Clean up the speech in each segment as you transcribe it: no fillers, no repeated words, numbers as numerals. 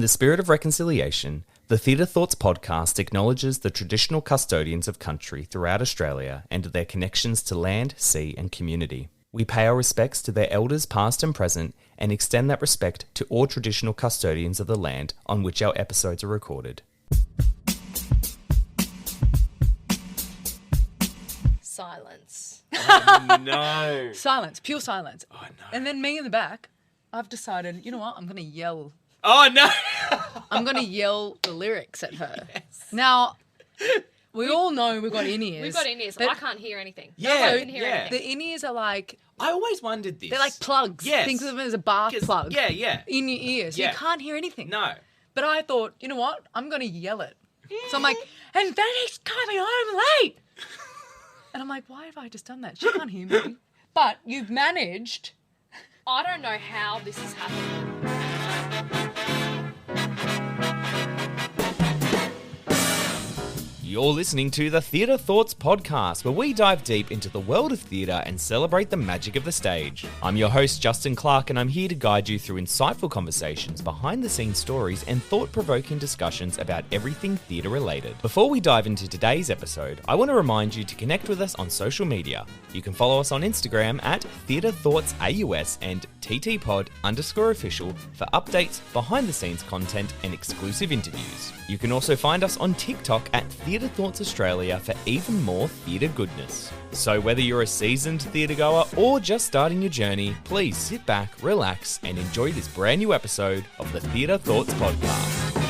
the spirit of reconciliation, the Theatre Thoughts podcast acknowledges the traditional custodians of country throughout Australia and their connections to land, sea and community. We pay our respects to their elders past and present and extend that respect to all traditional custodians of the land on which our episodes are recorded. Silence. Oh, no. Silence, pure silence. Oh, no. And then me in the back, I've decided, you know what, I'm going to yell. Oh, no. I'm going to yell the lyrics at her. Yes. Now, we all know we've got in-ears. We've got in-ears. But I can't hear anything. Yeah, No one can hear yeah. anything. the in-ears are like, I always wondered this. they're like plugs. Yes. Think of them as a bath 'Cause- plug. Yeah. In your ears. Yeah. You can't hear anything. No. But I thought, you know what, I'm going to yell it. So I'm like, and then he's coming home late. And I'm like, why have I just done that? She can't hear me. But you've managed. I don't know how this has happened. You're listening to the Theatre Thoughts podcast, where we dive deep into the world of theatre and celebrate the magic of the stage. I'm your host, Justin Clark, and I'm here to guide you through insightful conversations, behind-the-scenes stories, and thought-provoking discussions about everything theatre related. Before we dive into today's episode, I want to remind you to connect with us on social media. You can follow us on Instagram at Theatre Thoughts AUS and TTPod_official for updates, behind-the-scenes content, and exclusive interviews. You can also find us on TikTok at Theatre Thoughts Australia for even more theatre goodness. So whether you're a seasoned theatregoer or just starting your journey, please sit back, relax, and enjoy this brand new episode of the Theatre Thoughts podcast.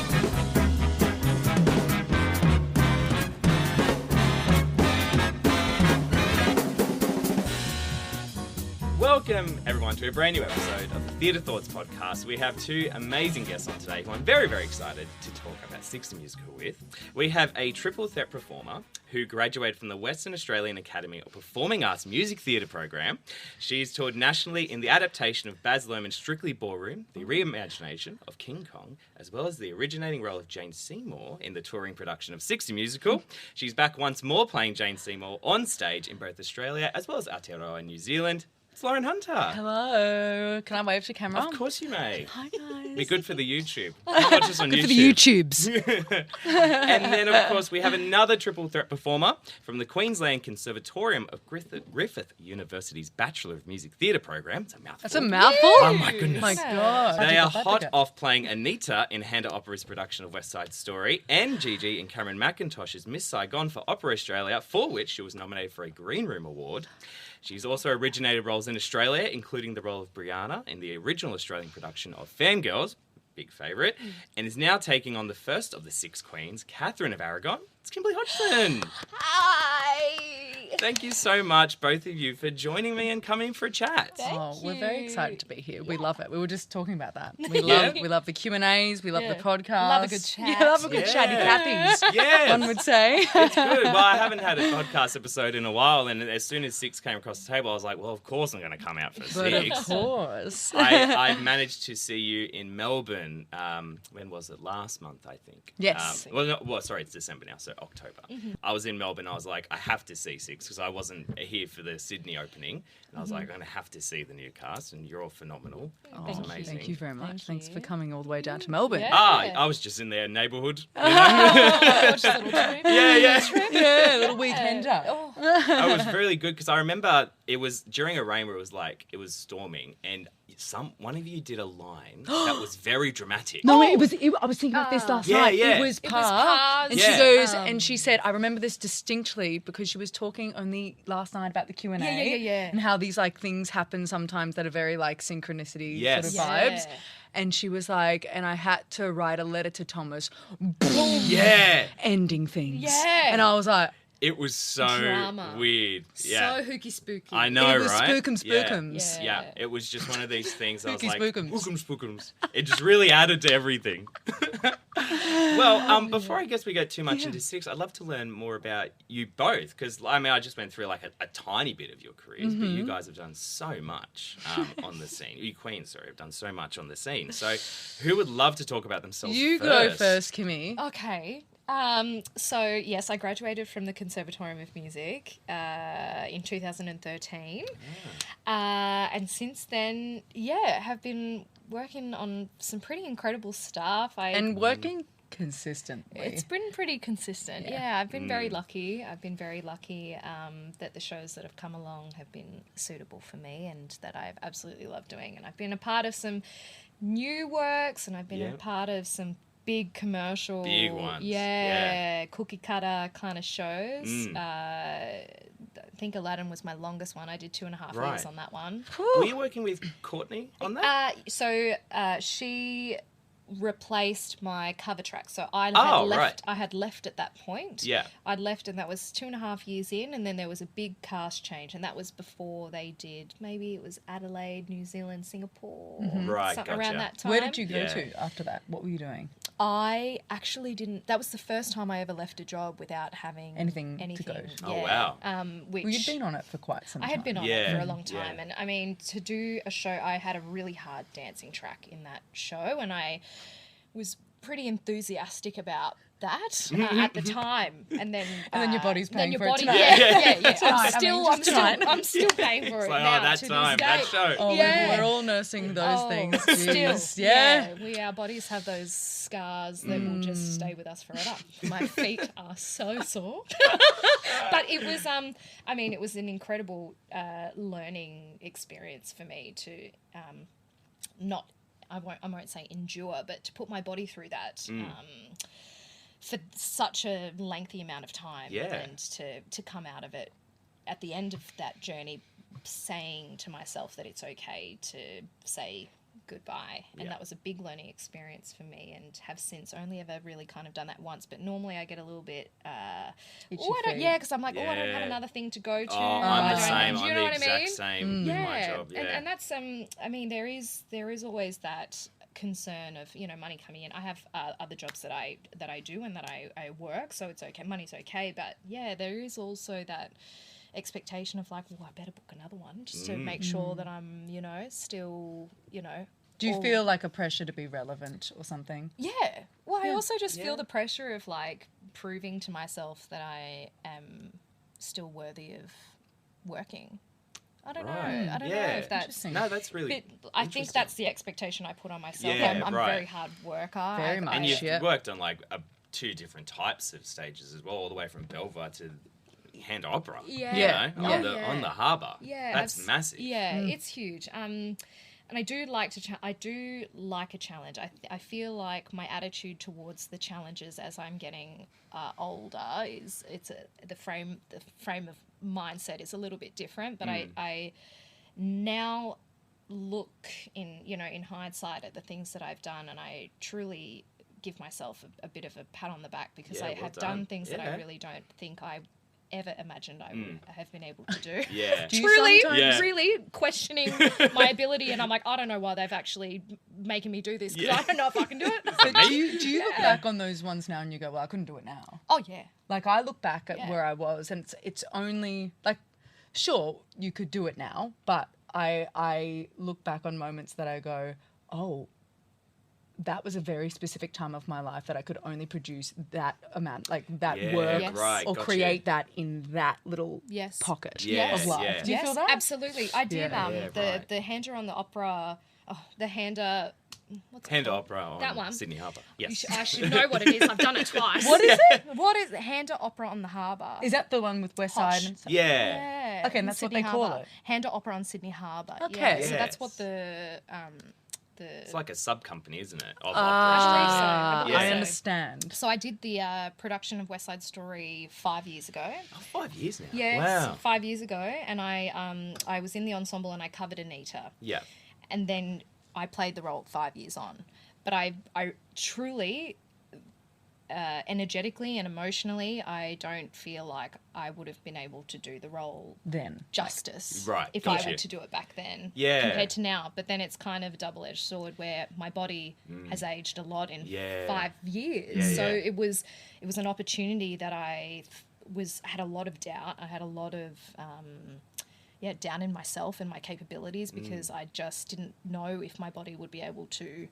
Welcome, everyone, to a brand new episode of the Theatre Thoughts podcast. We have two amazing guests on today who I'm very, very excited to talk about Six the Musical with. We have a triple threat performer who graduated from the Western Australian Academy of Performing Arts Music Theatre program. She's toured nationally in the adaptation of Baz Luhrmann's Strictly Ballroom, the reimagination of King Kong, as well as the originating role of Jane Seymour in the touring production of Six the Musical. She's back once more playing Jane Seymour on stage in both Australia as well as Aotearoa, New Zealand. It's Loren Hunter. Hello. Can I wave to camera? Of course you may. Hi, guys. Be good for the YouTube. Not just on Good YouTube. for the YouTubes. And then, of course, we have another triple threat performer from the Queensland Conservatorium of Griffith University's Bachelor of Music Theatre program. It's a mouthful. That's a mouthful? Oh, my goodness. My God. They are hot off playing Anita in Handa Opera's production of West Side Story and Gigi in Cameron Mackintosh's Miss Saigon for Opera Australia, for which she was nominated for a Green Room Award. She's also originated roles in Australia, including the role of Brianna in the original Australian production of Fangirls, big favourite, and is now taking on the first of the six queens, Catherine of Aragon. It's Kimberley Hodgson. Hi. Thank you so much, both of you, for joining me and coming for a chat. We're very excited to be here. We love it. We were just talking about that. We Yeah. love the Q&As. We love the podcast. Love a good chat. Yeah, love a good chatty Cathy's. Yes. One would say. It's good. Well, I haven't had a podcast episode in a while, and as soon as Six came across the table, I was like, well, of course I'm going to come out for But Six. of course. I managed to see you in Melbourne. When was it? Last month, I think. Yes. Sorry, it's December now, so October. I was in Melbourne. I was like, I have to see Six because I wasn't here for the Sydney opening. And I was like, I'm going to have to see the new cast, and you're all phenomenal. It was amazing. Thank you very much. Thanks you. for coming all the way down to Melbourne. Yeah. I was just in their neighbourhood. You know? Just a little trip. Yeah. Yeah, a little weekender. Oh. It was really good because I remember it was during a rain where it was storming, and one of you did a line that was very dramatic. No, I was thinking about this last Yeah, night. yeah. It was It was Pa. Pa's. And Yeah. she goes, and she said, I remember this distinctly because she was talking only last night about the Q&A. Yeah. And how these like things happen sometimes that are very like synchronicity Yes. sort of vibes. And she was like, and I had to write a letter to Thomas. Boom. Yeah. Ending things. Yeah. And I was like, It was so Drama. weird. Yeah. So hooky spooky. I know, it was right? spookums. Yeah. It was just one of these things. I was Spooky like, spookums. spookums. It just really added to everything. Well, before I guess we go too much into Six, I'd love to learn more about you both because I just went through like a tiny bit of your careers, but you guys have done so much on the scene. You queens, sorry, have done so much on the scene. So, who would love to talk about themselves? You go first, Kimmy. Okay. So yes, I graduated from the Conservatorium of Music in 2013, and since then, have been working on some pretty incredible stuff. And working consistently. It's been pretty consistent. Yeah, I've been very lucky. I've been very lucky that the shows that have come along have been suitable for me and that I've absolutely loved doing. And I've been a part of some new works and I've been a part of some big commercial... Big ones. Cookie cutter kind of shows. I think Aladdin was my longest one. I did 2.5 years on that one. Were you working with Courtney on that? She replaced my cover track. So I had left at that point. Yeah. I'd left and that was 2.5 years in, and then there was a big cast change, and that was before they did, maybe it was Adelaide, New Zealand, Singapore. Right, something gotcha. around that time. Where did you go to after that? What were you doing? I actually didn't. That was the first time I ever left a job without having anything to go to. Oh, wow. Which Well, you'd been on it for quite some time. I had been on it for a long Yeah. time. And I mean, to do a show, I had a really hard dancing track in that show, and I was pretty enthusiastic about that at the time, and then your body's paying for it tonight. tonight. I'm still paying for it Like, now. that to time, this that day. show. Oh, Yeah. we're all nursing those things. Still, Jeez. our bodies have those scars that will just stay with us forever. My feet are so sore, but it was, it was an incredible learning experience for me to I won't say endure, but to put my body through that for such a lengthy amount of time, and to come out of it at the end of that journey saying to myself that it's okay to say goodbye. And that was a big learning experience for me, and have since only ever really kind of done that once. But normally I get a little bit because I'm like, I don't have another thing to go to. I'm the same. Do you I'm know the what I exact mean? same with my job. Yeah. And that's there is always that concern of money coming in. I have other jobs that I do and that I work, so it's okay, money's okay, but there is also that expectation of like, I better book another one just to make sure that I'm still Do you feel like a pressure to be relevant or something? I also just feel the pressure of like proving to myself that I am still worthy of working. I don't know. I don't know if that's... No, that's really I think that's the expectation I put on myself. Yeah, I'm a very hard worker. Very much. And you've worked on like two different types of stages as well, all the way from Belvoir to Handa Opera. On the harbour. Yeah, that's massive. Yeah, it's huge. And I do like to. I do like a challenge. I feel like my attitude towards the challenges as I'm getting older the frame of mindset is a little bit different. But I now look in hindsight at the things that I've done, and I truly give myself a bit of a pat on the back because I have done things that I really don't think I ever imagined I would have been able to do. Yeah. Really questioning my ability, and I'm like, I don't know why they've actually making me do this because I don't know if I can do it. But do you look back on those ones now and you go, well, I couldn't do it now? Oh, yeah. Like, I look back at where I was, and it's only, like, sure, you could do it now, but I look back on moments that I go, oh, that was a very specific time of my life that I could only produce that amount, like that work or create that in that little pocket of life. Do you feel that? Absolutely. I did. The Handa on the Opera, the Handa... Handa Opera on that one. Sydney Harbour. Yes. I should know what it is. I've done it twice. What is it? What is it? Handa Opera on the Harbour. Is that the one with West Side and stuff? Yeah. Okay, and that's what they call it. Handa Opera on Sydney Harbour. Okay. So that's what the It's like a sub-company, isn't it? Of I understand. So I did the production of West Side Story 5 years ago. Oh, 5 years now. Yes, Wow. 5 years ago. And I was in the ensemble and I covered Anita. Yeah. And then I played the role 5 years on. But I truly, energetically and emotionally, I don't feel like I would have been able to do the role then justice if Gotcha. I were to do it back then compared to now. But then it's kind of a double-edged sword where my body has aged a lot in 5 years. So it was an opportunity that I had a lot of doubt. I had a lot of doubt in myself and my capabilities because I just didn't know if my body would be able to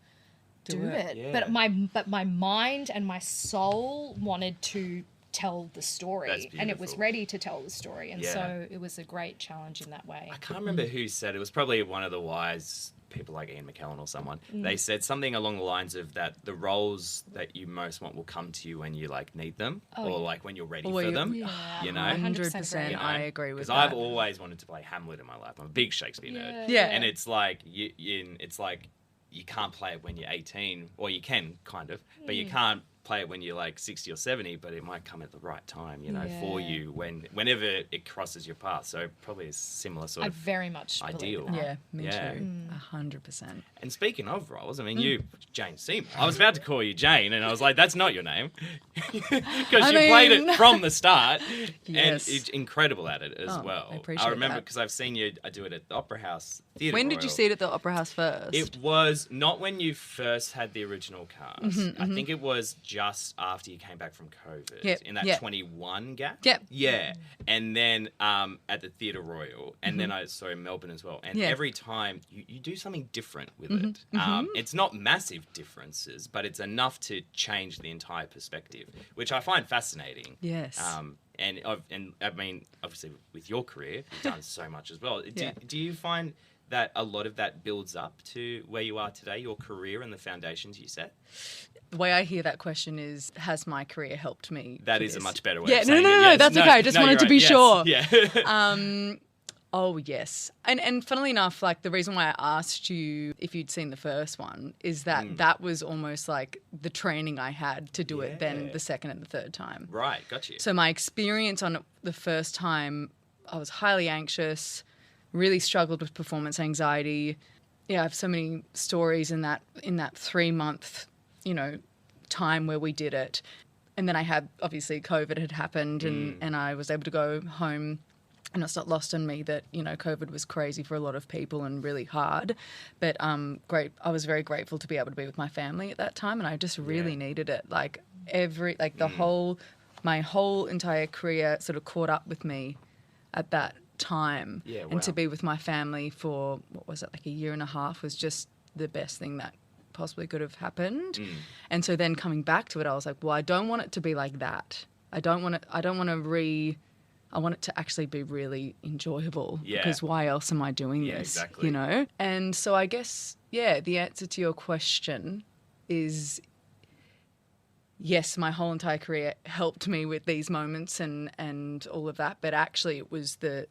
do it. Yeah. But my mind and my soul wanted to tell the story, and it was ready to tell the story, and so it was a great challenge in that way. I can't remember who said it. Was probably one of the wise people like Ian McKellen or someone. They said something along the lines of that the roles that you most want will come to you when you like need them, or like when you're ready for them. You know, 100%. I agree with that. Because I've always wanted to play Hamlet in my life. I'm a big Shakespeare nerd. And it's like it's like you can't play it when you're 18, or you can kind of, but you can't play it when you're like 60 or 70, but it might come at the right time, you know, for you whenever it crosses your path. So probably a similar sort of very much ideal. Yeah, me too. 100%. And speaking of roles, I mean, you, Jane Seymour. I was about to call you Jane, and I was like, that's not your name. Because you played it from the start, and it's incredible at it as well. I appreciate remember because I've seen you do it at the Opera House Theatre When did you see it at the Opera House first? It was not when you first had the original cast. I think it was just after you came back from COVID, in that 21 gap. Yeah. And then at the Theatre Royal, and then I saw in Melbourne as well. And every time you do something different with it. It's not massive differences, but it's enough to change the entire perspective, which I find fascinating. Yes. And I mean, obviously with your career, you've done so much as well. Do you find that a lot of that builds up to where you are today, your career and the foundations you set? The way I hear that question is, has my career helped me? That is a much better way of saying it. No, that's okay. I just wanted to be sure. Yeah. Oh, yes. And funnily enough, like the reason why I asked you if you'd seen the first one is that that was almost like the training I had to do it then the second and the third time. Right, got you. So my experience on it the first time, I was highly anxious, really struggled with performance anxiety. Yeah, I have so many stories in that 3-month, time where we did it. And then I had, obviously, COVID had happened and I was able to go home. And it's not lost on me that, COVID was crazy for a lot of people and really hard. But I was very grateful to be able to be with my family at that time. And I just really needed it. Like my whole entire career sort of caught up with me at that time. Yeah, wow. And to be with my family for, what was it, like a year and a half was just the best thing that possibly could have happened. And so then coming back to it, I was like, well, I don't want it to be like that. I want it to actually be really enjoyable because why else am I doing this, exactly. And so I guess, the answer to your question is yes, my whole entire career helped me with these moments and all of that, but actually it was the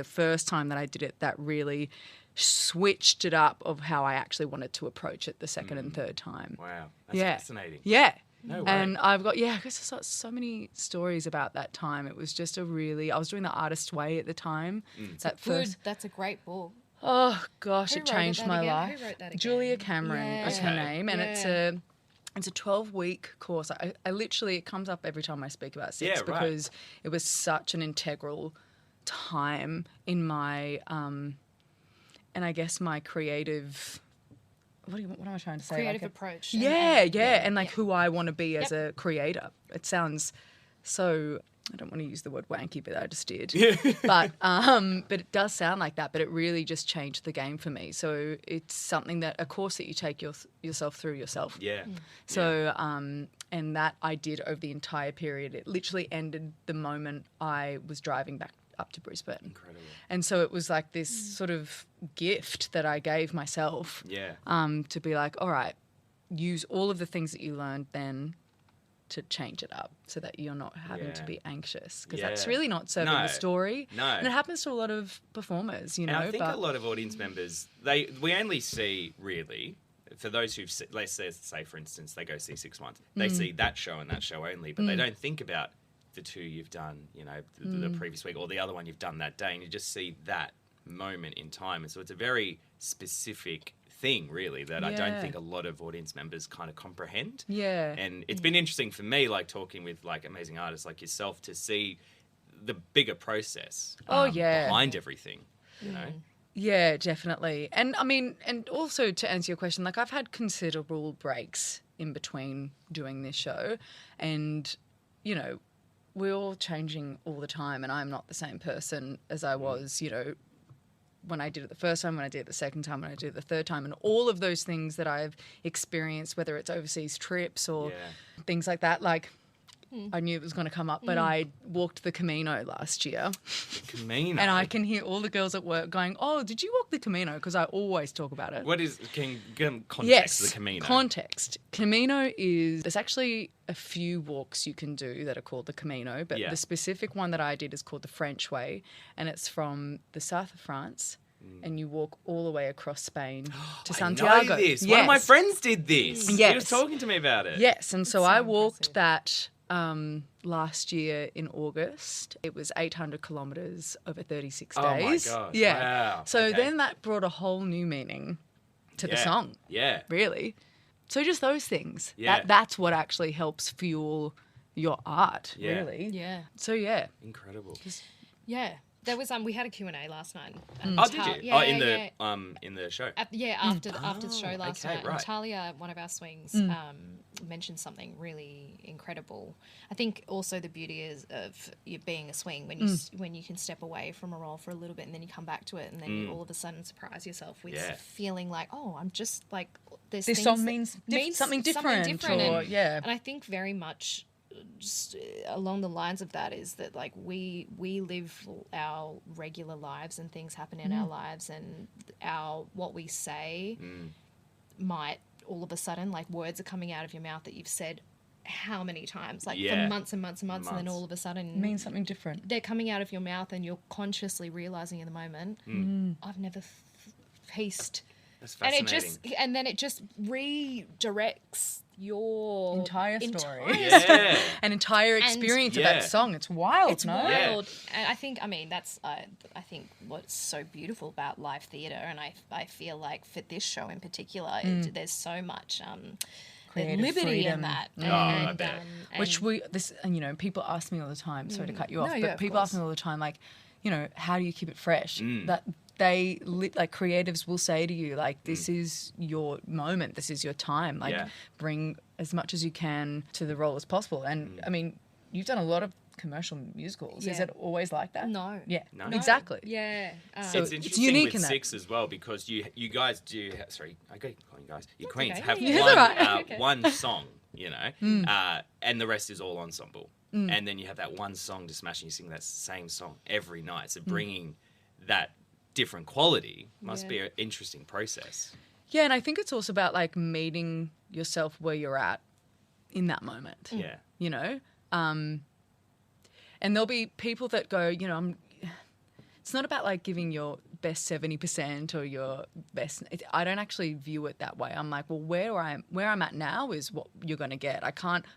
first time that I did it that really switched it up of how I actually wanted to approach it the second and third time. Wow, that's fascinating. Yeah. No way. And I've got, I guess there's so many stories about that time. It was just I was doing The Artist's Way at the time. That's a great book. Oh, gosh, it changed my life. Who wrote that again? Julia Cameron is her name. And it's a 12-week course. I literally, it comes up every time I speak about Six because it was such an integral time in my, and I guess my creative... What am I trying to say? Creative approach. And who I want to be as a creator. It sounds so, I don't want to use the word wanky, but I just did. But it does sound like that, but it really just changed the game for me. So it's something a course that you take yourself through yourself. Yeah. So, and that I did over the entire period. It literally ended the moment I was driving back up to Brisbane. Incredible. And so it was like this sort of gift that I gave myself to be like, all right, use all of the things that you learned then to change it up so that you're not having to be anxious because that's really not serving the story. No. And it happens to a lot of performers, And I think a lot of audience members, we only see really, for those who've, let's say for instance, they go see 6 months, they see that show and that show only, but they don't think about the two you've done, the previous week or the other one you've done that day, and you just see that moment in time. And so it's a very specific thing, really, that I don't think a lot of audience members kind of comprehend. Yeah. And it's been interesting for me, like talking with like amazing artists like yourself, to see the bigger process behind everything, Yeah, definitely. And I mean, and also to answer your question, like I've had considerable breaks in between doing this show and, we're all changing all the time and I'm not the same person as I was, when I did it the first time, when I did it the second time, when I did it the third time. And all of those things that I've experienced, whether it's overseas trips or things like that, like I knew it was going to come up, but I walked the Camino last year. Camino. And I can hear all the girls at work going, oh, did you walk the Camino? Because I always talk about it. What is, can give context Yes, to the Camino? context. Camino is, there's actually a few walks you can do that are called the Camino, but the specific one that I did is called the French Way, and it's from the south of France, and you walk all the way across Spain to Santiago. I know this. Yes. One of my friends did this. Yes. He was talking to me about it. Yes, and so I walked impressive. that last year in August. It was 800 kilometres over 36 Oh my days. gosh, Yeah. wow, So okay. then that brought a whole new meaning to the song. Yeah. Really. So just those things. Yeah. That's what actually helps fuel your art, Yeah. really. Yeah. So yeah. Incredible. Yeah. There was we had a Q&A last night. Oh, did you? Yeah, In the show. After the show last okay, night, right. and Talia, one of our swings, mentioned something really incredible. I think also the beauty is of you being a swing when you can step away from a role for a little bit and then you come back to it and then you all of a sudden surprise yourself with feeling like, oh, I'm just like This things song that means something different. and I think very much just along the lines of that is that like we live our regular lives and things happen in our lives, and what we say might all of a sudden, like, words are coming out of your mouth that you've said how many times, like for months and months and months, and then all of a sudden means something different. they're coming out of your mouth and you're consciously realizing in the moment, I've never faced. That's And fascinating. then it just redirects your Entire story. Yeah. An entire experience of Yeah. that song. It's wild, It's no? wild. And I think, that's, I think what's so beautiful about live theatre, and I feel like for this show in particular, there's so much Creative liberty freedom. in that. I bet. And people ask me all the time, sorry to cut you off, No, but yeah, of people ask course. me all the time, like, how do you keep it fresh? That creatives will say to you, like, this is your moment, this is your time, like, bring as much as you can to the role as possible. And I mean, you've done a lot of commercial musicals. Is Yeah. it always like that? No. Yeah, No. exactly. Yeah. So It's interesting unique with in that. Six as well, because you guys do. Sorry, I keep calling you guys. You queens okay. have Yeah, one that's right. Okay. one song, and the rest is all ensemble. And then you have that one song to smash, and you sing that same song every night. So bringing that different quality must be an interesting process. Yeah, and I think it's also about, like, meeting yourself where you're at in that moment. Yeah. And there'll be people that go, it's not about, like, giving your best 70% or your best. I don't actually view it that way. I'm like, well, where I'm at now is what you're going to get. I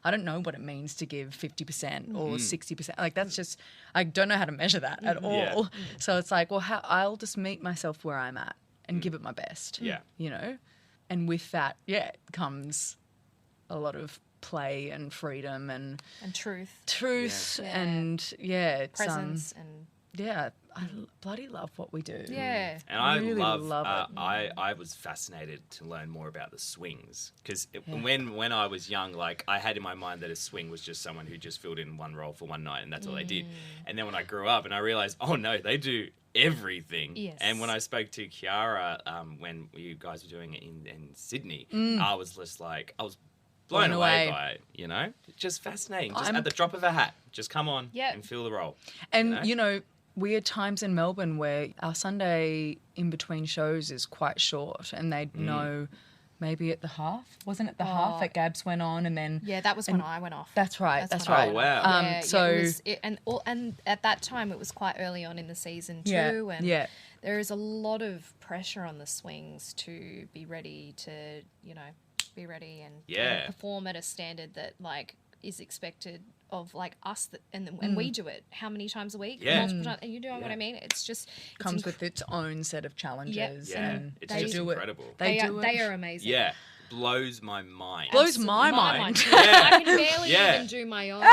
don't know what it means to give 50% or 60%. Like, that's just, I don't know how to measure that at all. Yeah. So it's like, well, I'll just meet myself where I'm at and give it my best. Yeah. And with that, comes a lot of play and freedom and truth. Yeah. And it's Presence and I bloody love what we do. yeah. And I Really love it. I was fascinated to learn more about the swings, because when I was young, like, I had in my mind that a swing was just someone who just filled in one role for one night and that's all they did. And then when I grew up and I realized, oh no, they do everything. Yes. And when I spoke to Kiara, when you guys were doing it in Sydney, I was just like, I was blown away by it, just fascinating. Just at the drop of a hat, just come on and fill the role. And, we had times in Melbourne where our Sunday in between shows is quite short, and they'd know maybe at the half. Wasn't it the half that Gabs went on, and then... Yeah, that was when I went off. That's right, that's when I right. Oh, wow. Yeah, so... it was, and at that time it was quite early on in the season too, and there is a lot of pressure on the swings to be ready to, be ready and perform at a standard that, like, is expected of, like, us, and we do it how many times a week? Multiple times, and you know what I mean? It's just comes with its own set of challenges. Yeah, and it's they just do incredible. It. They are amazing. Yeah, blows my mind. Blows my mind. I can barely even do my own.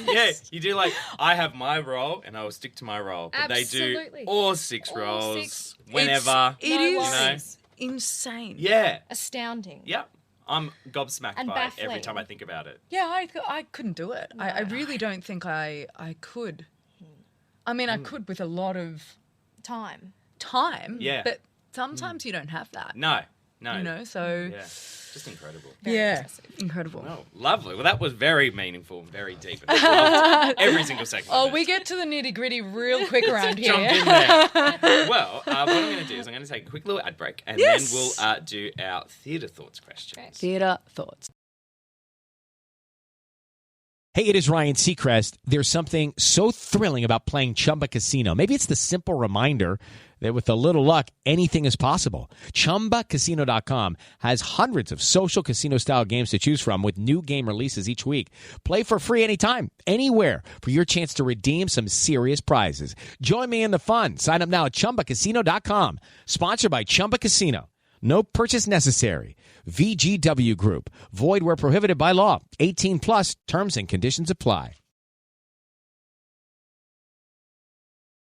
Yeah, you do, like, I have my role and I will stick to my role. But Absolutely. they do all six All roles six. whenever. It No is worries. insane. Yeah. Astounding. Yep. I'm gobsmacked And by it every baffling. time I think about it. Yeah, I couldn't do it. I really don't think I could. I mean, I could with a lot of Time. time. Yeah. But sometimes you don't have that. No. No. You know, so... Yeah. Just incredible. Incredible. Oh, lovely. Well, that was very meaningful and very deep. And I loved every single second of it. We get to the nitty-gritty real quick around here. Jump in there. Well, what I'm going to do is I'm going to take a quick little ad break and then we'll do our theatre thoughts questions. Theatre thoughts. Hey, it is Ryan Seacrest. There's something so thrilling about playing Chumba Casino. Maybe it's the simple reminder that with a little luck, anything is possible. ChumbaCasino.com has hundreds of social casino-style games to choose from with new game releases each week. Play for free anytime, anywhere for your chance to redeem some serious prizes. Join me in the fun. Sign up now at ChumbaCasino.com. Sponsored by Chumba Casino. No purchase necessary. VGW Group. Void where prohibited by law. 18 plus. Terms and conditions apply.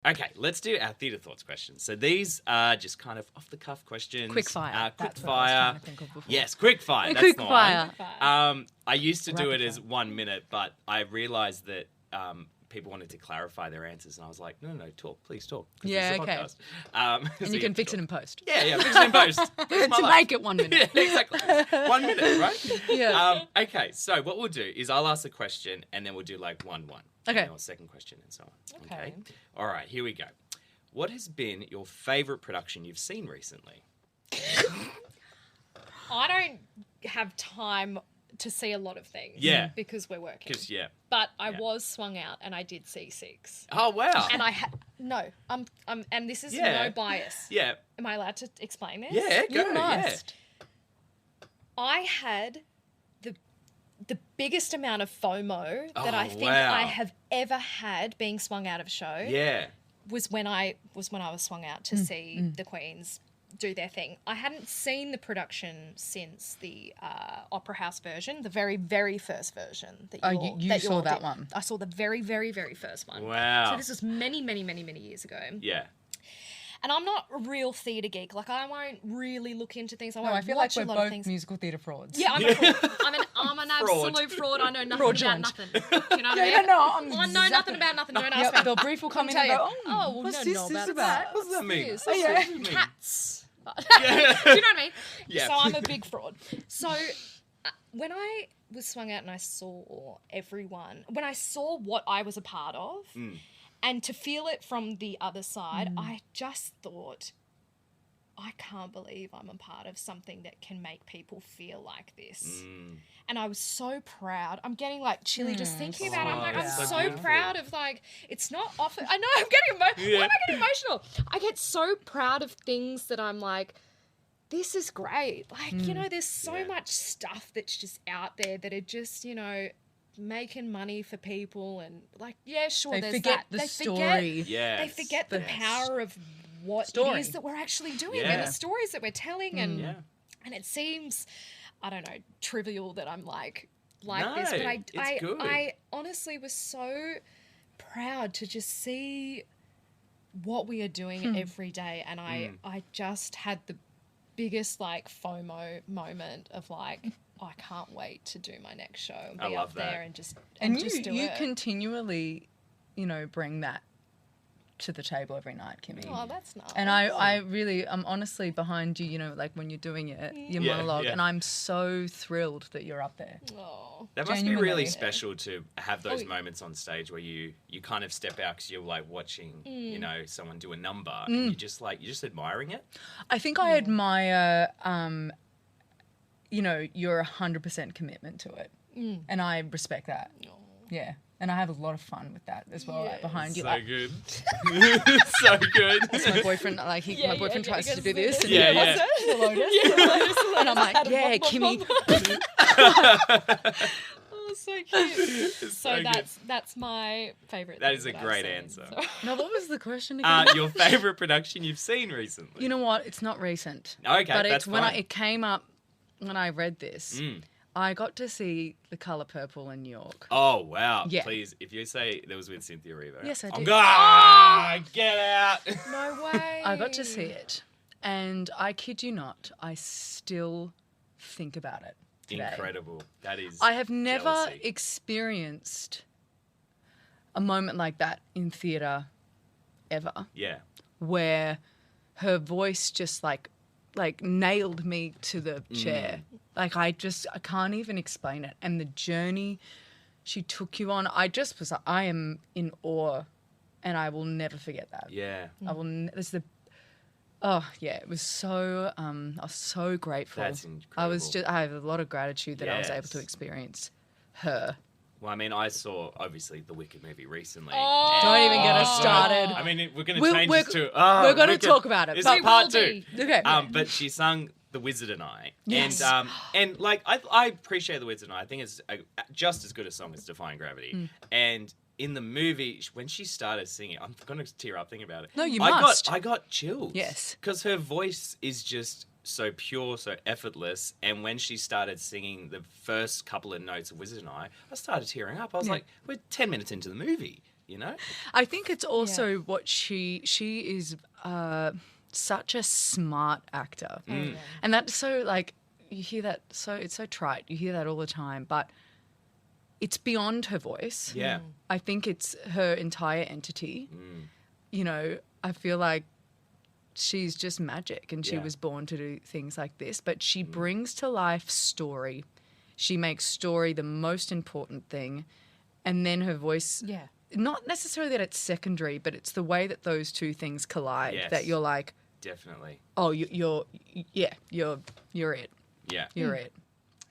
Okay, let's do our theatre thoughts questions. So these are just kind of off-the-cuff questions. Quick fire. Quick fire. Yes, quick fire. That's Quick the fire. one. I used to do it as 1 minute, but I realised that people wanted to clarify their answers, and I was like, no, talk, please talk. Yeah, it's a okay. podcast. And you can fix it in post. Yeah, fix it in post. To make it 1 minute. Yeah, exactly. 1 minute, right? Yeah. Okay, so what we'll do is I'll ask a question, and then we'll do like one. Okay. Or second question, and so on. Okay. All right, here we go. What has been your favourite production you've seen recently? I don't have time to see a lot of things. Yeah. Because we're working. But I was swung out and I did see 6. Oh, wow. And and this is no bias. Yeah. Am I allowed to explain this? Yeah, go. You must. Yeah. I had the biggest amount of FOMO that I think I have ever had being swung out of show. Yeah. Was when I was swung out to see the Queens do their thing. I hadn't seen the production since the Opera House version, the very, very first version that you saw that one. I saw the very, very, very first one. Wow. So this was many, many, many, many years ago. Yeah. And I'm not a real theatre geek. Like, I won't really look into things. I feel like we're both musical theatre frauds. Yeah, I'm a fraud. I'm an absolute fraud. I know nothing about nothing. Do you know what I mean? I know nothing about nothing. Don't ask me. The brief will come in and go, what's this about? What does that mean? Cats. Do you know what I mean? Yeah. So I'm a big fraud. So when I was swung out and I saw everyone, when I saw what I was a part of, and to feel it from the other side, I just thought, I can't believe I'm a part of something that can make people feel like this. And I was so proud. I'm getting like chilly just thinking about it. I'm so proud of it's not often. I know I'm getting emotional. Why am I getting emotional? I get so proud of things that I'm like, this is great. There's so much stuff that's just out there that are just, making money for people and They there's forget that. the They story. They forget the power of what it is that we're actually doing and the stories that we're telling and it seems, I don't know, trivial that I'm like this, but I honestly was so proud to just see what we are doing every day, and I just had the biggest FOMO moment of I can't wait to do my next show and be up there and just do it. You continually, bring that to the table every night, Kimmy. Oh, that's nice. And I'm honestly behind you, when you're doing it, your monologue, and I'm so thrilled that you're up there. Oh. That must be really special to have those moments on stage where you kind of step out because you're watching, someone do a number and you're just admiring it. I think I admire, your 100% commitment to it. And I respect that. Oh. Yeah. And I have a lot of fun with that as well, behind you. So good. So good. That's my boyfriend. My boyfriend tries to do this. And The Lotus. And I'm like, Kimmy. Oh, so cute. So that's my favourite. That is a great answer. So. Now, what was the question again? Your favourite production you've seen recently? You know what? It's not recent. Okay, but that's when fine. it came up when I read this. I got to see The Colour Purple in New York. Oh, wow. Yeah. Please, if you say that was with Cynthia Erivo. Yes, I did. Get out. No way. I got to see it. And I kid you not, I still think about it today. Incredible. That is I have never jealousy. experienced a moment like that in theatre ever. Yeah. Where her voice just like nailed me to the chair. Like I can't even explain it. And the journey she took you on, I just was like, I am in awe, and I will never forget that. Yeah. I will. It was so. I was so grateful. That's incredible. I have a lot of gratitude that I was able Yes. to experience her. Well, I mean, I saw, obviously, the Wicked movie recently. Oh. Don't even get us started. I mean, we're going to We'll- change we're- this to... we're gonna Wicked. talk about it, Is but- it part We will 2? be. Okay. But she sung The Wizard and I. Yes. And like, I appreciate The Wizard and I. I think it's just as good a song as Defying Gravity. And in the movie, when she started singing, I'm going to tear up thinking about it. No, you must. I got chills. Yes. Because her voice is just so pure, so effortless. And when she started singing the first couple of notes of Wizard and I started tearing up. I was like, we're 10 minutes into the movie, you know? I think it's also what she is such a smart actor. And that's so like, you hear that, so it's so trite. You hear that all the time, but it's beyond her voice. Yeah. I think it's her entire entity. You know, I feel like she's just magic, and she was born to do things like this, but she brings to life story. She makes story the most important thing, and then her voice, not necessarily that it's secondary, but it's the way that those two things collide that you're like, Definitely. oh, you're it. Yeah. You're it.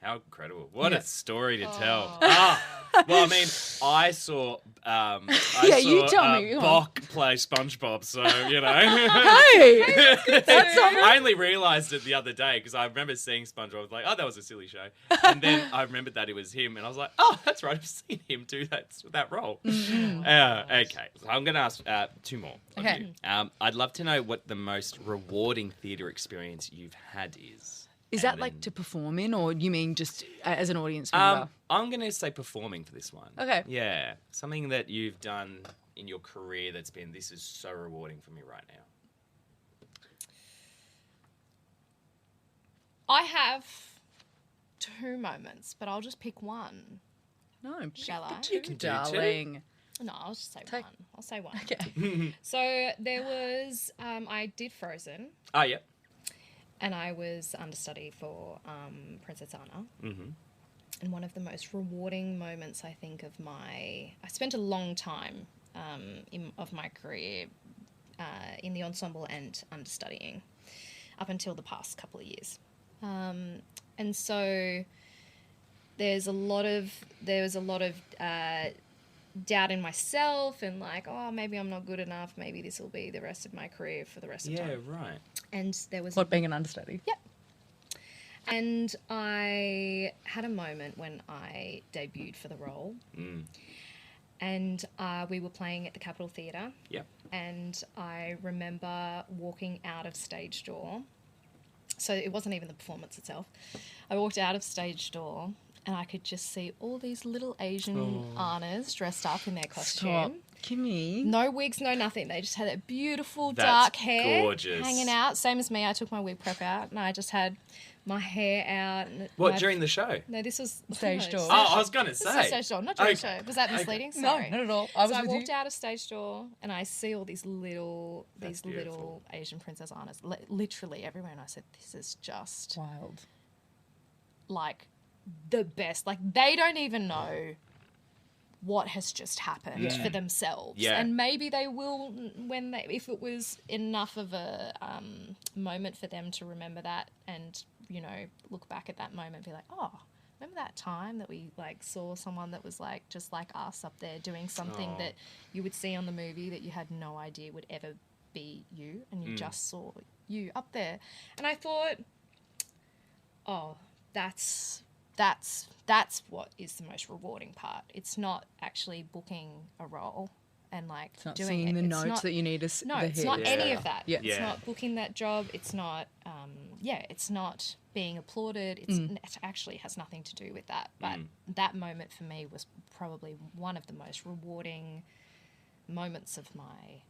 How incredible. What a story to tell. Well, I mean, I saw you tell me. Bach play SpongeBob, so, you know. Hey! That's not I only realised it the other day because I remember seeing SpongeBob. I was like, oh, that was a silly show. And then I remembered that it was him, and I was like, oh, that's right. I've seen him do that role. Okay, so I'm going to ask 2 more of Okay. you. I'd love to know what the most rewarding theatre experience you've had is. Is that like to perform in, or you mean just as an audience member? I'm going to say performing for this one. Okay. Yeah. Something that you've done in your career that's been, this is so rewarding for me right now. I have 2 moments, but I'll just pick one. No, Shall I? You can do 2. darling. No, I'll just say one. I'll say one. Okay. So there was, I did Frozen, Oh, yeah. and I was understudy for Princess Anna. Mm-hmm. And one of the most rewarding moments, I think, I spent a long time of my career in the ensemble and understudying up until the past couple of years. And so there was a lot of doubt in myself and like, oh, maybe I'm not good enough. Maybe this will be the rest of my career for the rest of time. Yeah, right. And there was What, being an understudy? Yep. And I had a moment when I debuted for the role. And we were playing at the Capitol Theatre. Yep. And I remember walking out of stage door. So it wasn't even the performance itself. I walked out of stage door and I could just see all these little Asian Annas dressed up in their costume. Stop. Kimmy. No wigs, no nothing. They just had that beautiful That's dark hair gorgeous. hanging out. Same as me. I took my wig prep out and I just had my hair out. And What, during the show? No, this was Stage door. Oh, I was going to This is say. stage door, not during the Okay. show. Was that misleading? No, Sorry. not at all. I was So I with walked you. out of stage door and I see all these little Asian princess Annas, literally everywhere, and I said, "This is just Wild. like the best." Like they don't even know what has just happened for themselves, Yeah. and maybe they will if it was enough of a moment for them to remember that and look back at that moment and be like, oh. Remember that time that we saw someone that was just like us up there doing something that you would see on the movie that you had no idea would ever be you, and you just saw you up there. And I thought, oh, that's what is the most rewarding part. It's not actually booking a role and It's not doing seeing it. the It's notes not- that you need to No, it's not any of that. Yeah. It's Yeah. not booking that job. It's not, it's not being applauded. It actually has nothing to do with that. But that moment for me was probably one of the most rewarding moments of my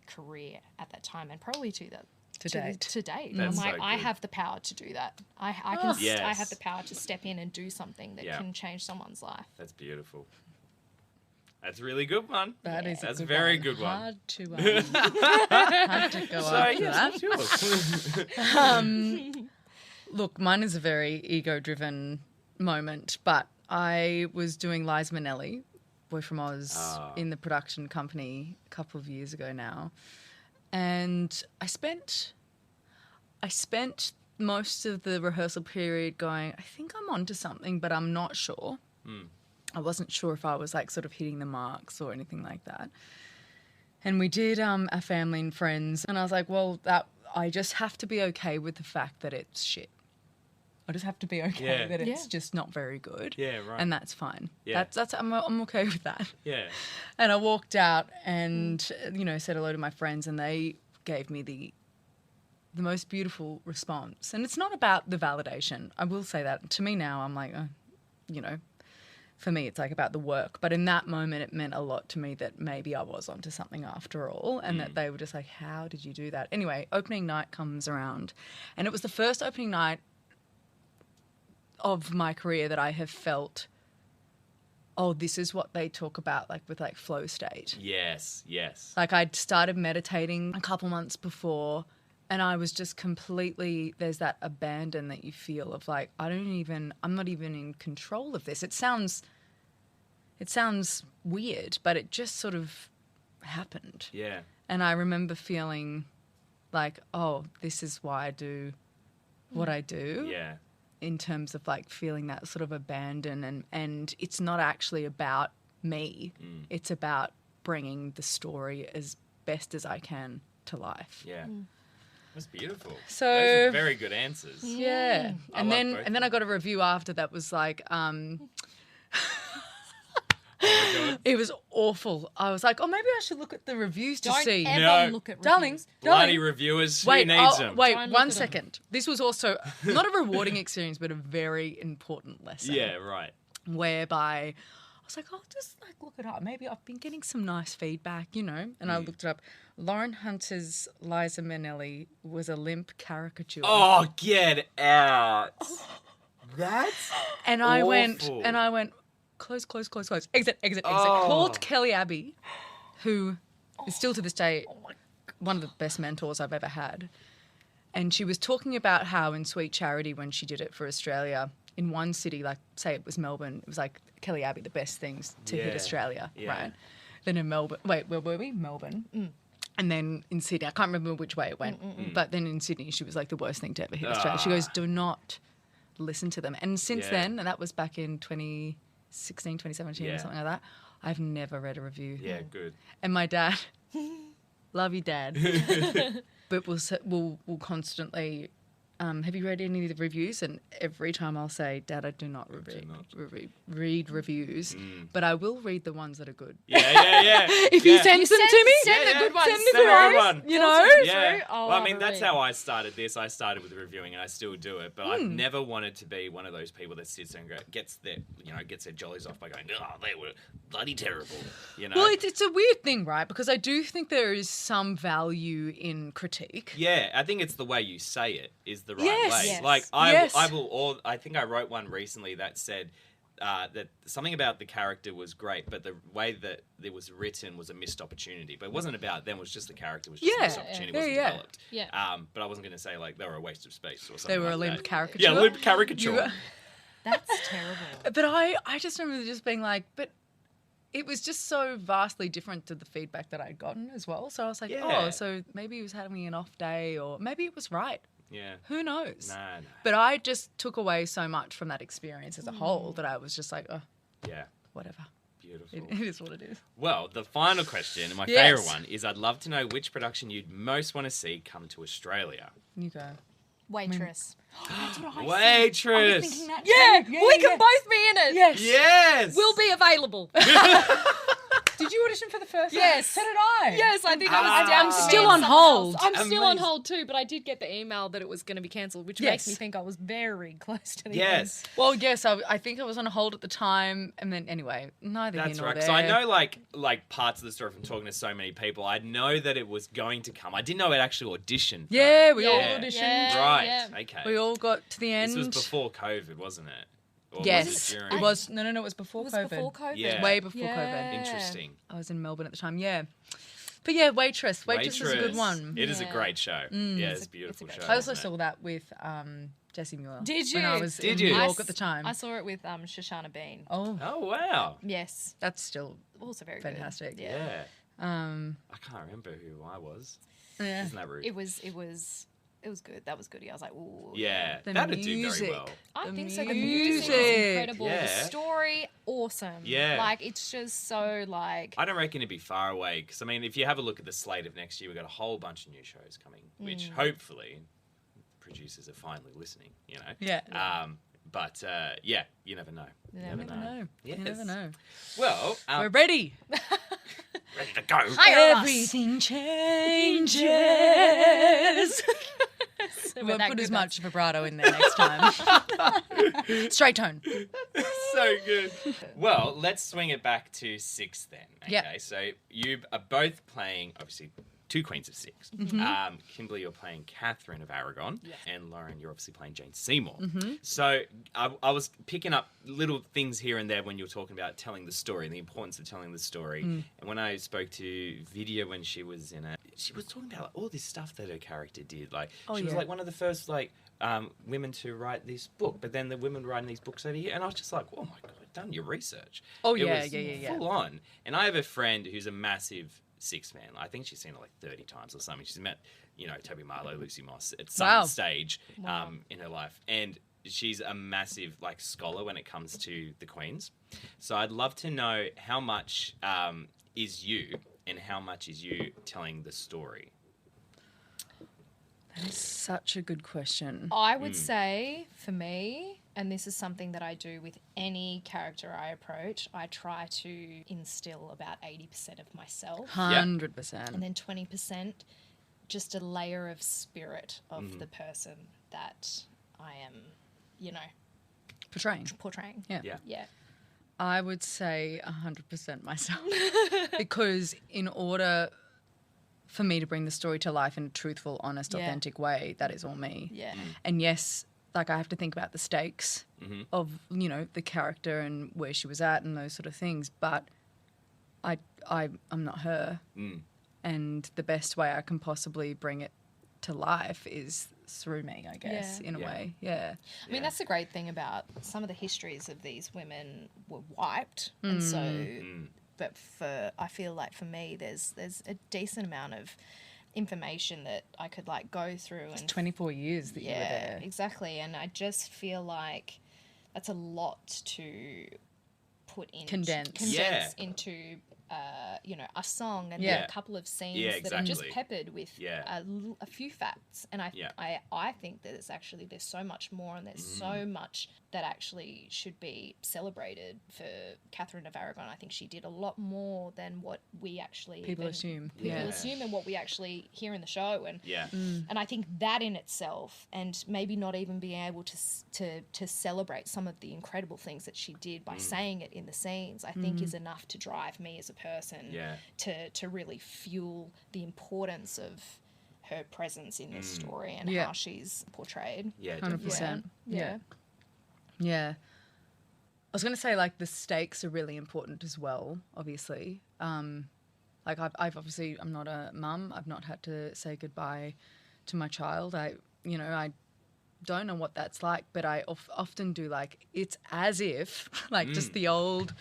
career at that time, and probably to date. That's I'm like, so I good. have the power to do that. I Yes. have the power to step in and do something that can change someone's life. That's beautiful. That's a really good one. That's a good very one. good one. Hard to go after that. Look, mine is a very ego-driven moment, but I was doing Liza Minnelli, Boy from Oz, in the production company a couple of years ago now, and I spent most of the rehearsal period going, I think I'm onto something, but I'm not sure. I wasn't sure if I was like sort of hitting the marks or anything like that. And we did our family and friends, and I was like, well, I just have to be okay with the fact that it's shit. I just have to be okay that it's just not very good. Yeah, right. And that's fine. Yeah. I'm okay with that. Yeah. And I walked out and, said hello to my friends, and they gave me the most beautiful response. And it's not about the validation. I will say that. To me now, I'm like, for me, it's like about the work. But in that moment, it meant a lot to me that maybe I was onto something after all, and that they were just like, how did you do that? Anyway, opening night comes around, and it was the first opening night of my career that I have felt, oh, this is what they talk about, like with like flow state. Yes. Like I'd started meditating a couple months before, and I was just completely, there's that abandon that you feel of like, I'm not even in control of this. It sounds weird, but it just sort of happened. Yeah. And I remember feeling like, oh, this is why I do what I do. Yeah. In terms of like feeling that sort of abandon, and it's not actually about me. It's about bringing the story as best as I can to life. Yeah. That's beautiful. So those are very good answers. Yeah. I And love then both I got a review after that was like Oh my God. it was awful. I was like, oh, maybe I should look at the reviews to Don't see. ever No. look at Darling, reviews. Bloody reviewers. Who Wait, needs them? wait, Don't look one at 'em. second. This was also not a rewarding experience, but a very important lesson. Yeah, right. Whereby I was like, I'll just like look it up. Maybe I've been getting some nice feedback, And I looked it up. Loren Hunter's Liza Minnelli was a limp caricature. Oh, get out. That's and I went, close. Exit. Called Kelly Abbey, who is still to this day one of the best mentors I've ever had. And she was talking about how in Sweet Charity, when she did it for Australia, in one city, like say it was Melbourne, it was like Kelly Abbey, the best things to hit Australia, right? Then in Melbourne, where were we? Melbourne. And then in Sydney, I can't remember which way it went, but then in Sydney, she was like the worst thing to ever hit Australia. She goes, do not listen to them. And since then, and that was back in 2016, 2017 or something like that, I've never read a review. Yeah, good. And my dad, love you, Dad, but we'll constantly, have you read any of the reviews? And every time I'll say, Dad, I do not read reviews, but I will read the ones that are good. Yeah. If you send them to me, send the good ones. Send the good ones. Yeah. Oh, Well, I mean, that's how I started this. I started with reviewing, and I still do it. But I've never wanted to be one of those people that sits there and gets their jollies off by going, oh, they were bloody terrible. Well, it's a weird thing, right? Because I do think there is some value in critique. Yeah, I think it's the way you say it is the right Yes. way. Yes. Like I think I wrote one recently that said that something about the character was great, but the way that it was written was a missed opportunity. But it wasn't about them; it was just the character was just a missed opportunity, wasn't developed. Yeah. But I wasn't going to say like they were a waste of space or something. They were like a limp that. caricature. Yeah, limp caricature. That's terrible. But I just remember just being like, but it was just so vastly different to the feedback that I'd gotten as well. So I was like, Yeah. oh, so maybe he was having an off day, or maybe it was right. Yeah. Who knows? No. But I just took away so much from that experience as a whole that I was just like, oh, Yeah. whatever. Beautiful. It is what it is. Well, the final question, and my Yes. favourite one, is I'd love to know which production you'd most want to see come to Australia. You go. Waitress. Waitress! Yeah, we can both be in it. Yes. Yes! We'll be available. Did you audition for the first one? Yes. So did I. Yes, I think I was down I'm to still be on someone hold. else. I'm still on Amazing. hold too, but I did get the email that it was going to be cancelled, which Yes. makes me think I was very close to the Yes. Well, yes, I think I was on hold at the time, and then anyway, neither That's here nor right. there. So I know like parts of the story from talking to so many people. I know that it was going to come. I didn't know it actually auditioned. though. Yeah, we all Yeah. auditioned. Yeah. Right. Okay. We all got to the end. This was before COVID, wasn't it? Or Yes, was it during? it was. No, it was before It was COVID. before COVID. Yeah. Way before Yeah. COVID. Interesting. I was in Melbourne at the time. Yeah, but yeah, Waitress. Waitress is a good one. It is a Yeah. great show. Yeah, it's a It's beautiful a show. great I also isn't it? saw that with Jessie Muir. Did When I you? was Did in you? New I York at the time. I saw it with Shoshana Bean. Oh, Oh wow. Yes, that's still also very fantastic. good. Yeah. Yeah. I can't remember who I was. Yeah. Isn't that rude? It was good. That was good. I was like, ooh. Yeah, The that'd do music. very well. I The think so. The music. music is incredible. Yeah. The story, awesome. Yeah. Like, it's just so, like... I don't reckon it'd be far away because I mean, if you have a look at the slate of next year, we've got a whole bunch of new shows coming, which hopefully producers are finally listening. You know. Yeah. But yeah, you never know. You You never know. Yes. You never know. Well, We're ready. ready to go. Hire us. Everything changes. We're We'll that put good, as that's- much vibrato in there next time. Straight tone. So good. Well, let's swing it back to 6 then. Okay, Yep. so you are both playing, obviously, 2 Queens of 6. Kimberley, you're playing Catherine of Aragon, and Loren, you're obviously playing Jane Seymour. So I was picking up little things here and there when you were talking about telling the story and the importance of telling the story. And when I spoke to Vidya when she was in it, she was talking about like, all this stuff that her character did. Like she was like one of the first women to write this book, but then the women writing these books over here, and I was just like, oh my god, done your research. Oh, It yeah, was yeah. full on. And I have a friend who's a massive Six fan. I think she's seen it like 30 times or something. She's met, Toby Marlowe, Lucy Moss at some stage in her life. And she's a massive scholar when it comes to the Queens. So I'd love to know how much is you and how much is you telling the story. That is such a good question. I would say, for me, and this is something that I do with any character I approach, I try to instill about 80% of myself. 100%. And then 20% just a layer of spirit of the person that I am, Portraying. Yeah. I would say 100% myself. Because in order for me to bring the story to life in a truthful, honest, authentic way, that is all me. Yeah. And yes, I have to think about the stakes of, the character and where she was at and those sort of things. But I'm not her. And the best way I can possibly bring it to life is through me, I guess, in a way. Yeah. I mean, that's the great thing about some of the histories of these women were wiped. And so, but I feel like for me, there's a decent amount of information that I could go through. It's and 24 years that you were there. Exactly. And I just feel like that's a lot to put in. Condense into a song and then a couple of scenes that are just peppered with a few facts. And I think that there's so much more and there's so much that actually should be celebrated for Catherine of Aragon. I think she did a lot more than what we actually assume. People assume and what we actually hear in the show. And and I think that in itself, and maybe not even being able to celebrate some of the incredible things that she did by saying it in the scenes, I think is enough to drive me as a person to really fuel the importance of her presence in this story and how she's portrayed. Yeah, 100%. Yeah. I was going to say, the stakes are really important as well, obviously. I've obviously, I'm not a mum. I've not had to say goodbye to my child. I don't know what that's like, but I often do, it's as if, just the old,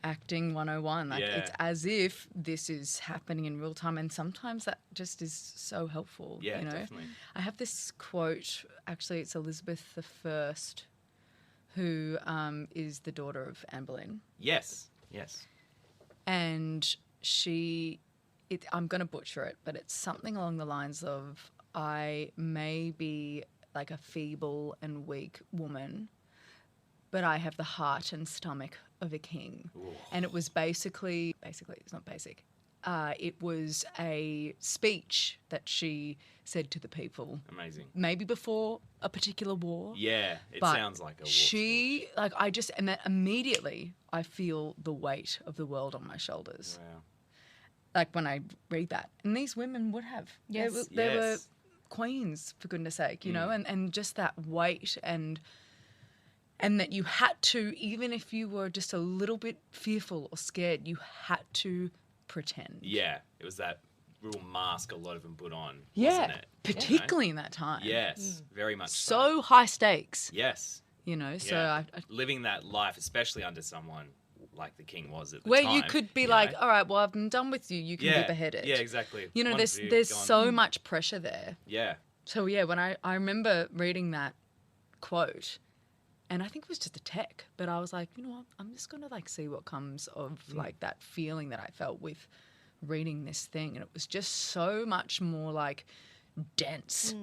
acting 101. It's as if this is happening in real time. And sometimes that just is so helpful. Yeah, definitely. I have this quote, actually, it's Elizabeth I, who is the daughter of Anne Boleyn. Yes. And I'm going to butcher it, but it's something along the lines of, I may be a feeble and weak woman, but I have the heart and stomach of a king. Ooh. And it was basically, it's not basic. It was a speech that she said to the people. Amazing. Maybe before a particular war. Yeah, it sounds like a war speech. And then immediately I feel the weight of the world on my shoulders. Wow. When I read that. And these women would have. Yes. They were queens, for goodness sake, and just that weight and And that you had to, even if you were just a little bit fearful or scared, you had to pretend. Yeah, it was that real mask a lot of them put on, Yeah, wasn't it? particularly in that time. Yes, very much So high stakes. Yes. You know, so Yeah. I Living that life, especially under someone like the king was at the where time. you could be like, all right, well, I'm done with you. You can be beheaded. Yeah, exactly. You know, One there's for you, there's gone. so much pressure there. Yeah. So yeah, when I remember reading that quote, and I think it was just a tech, but I was like, you know what, I'm just gonna like see what comes of like that feeling that I felt with reading this thing, and it was just so much more like dense.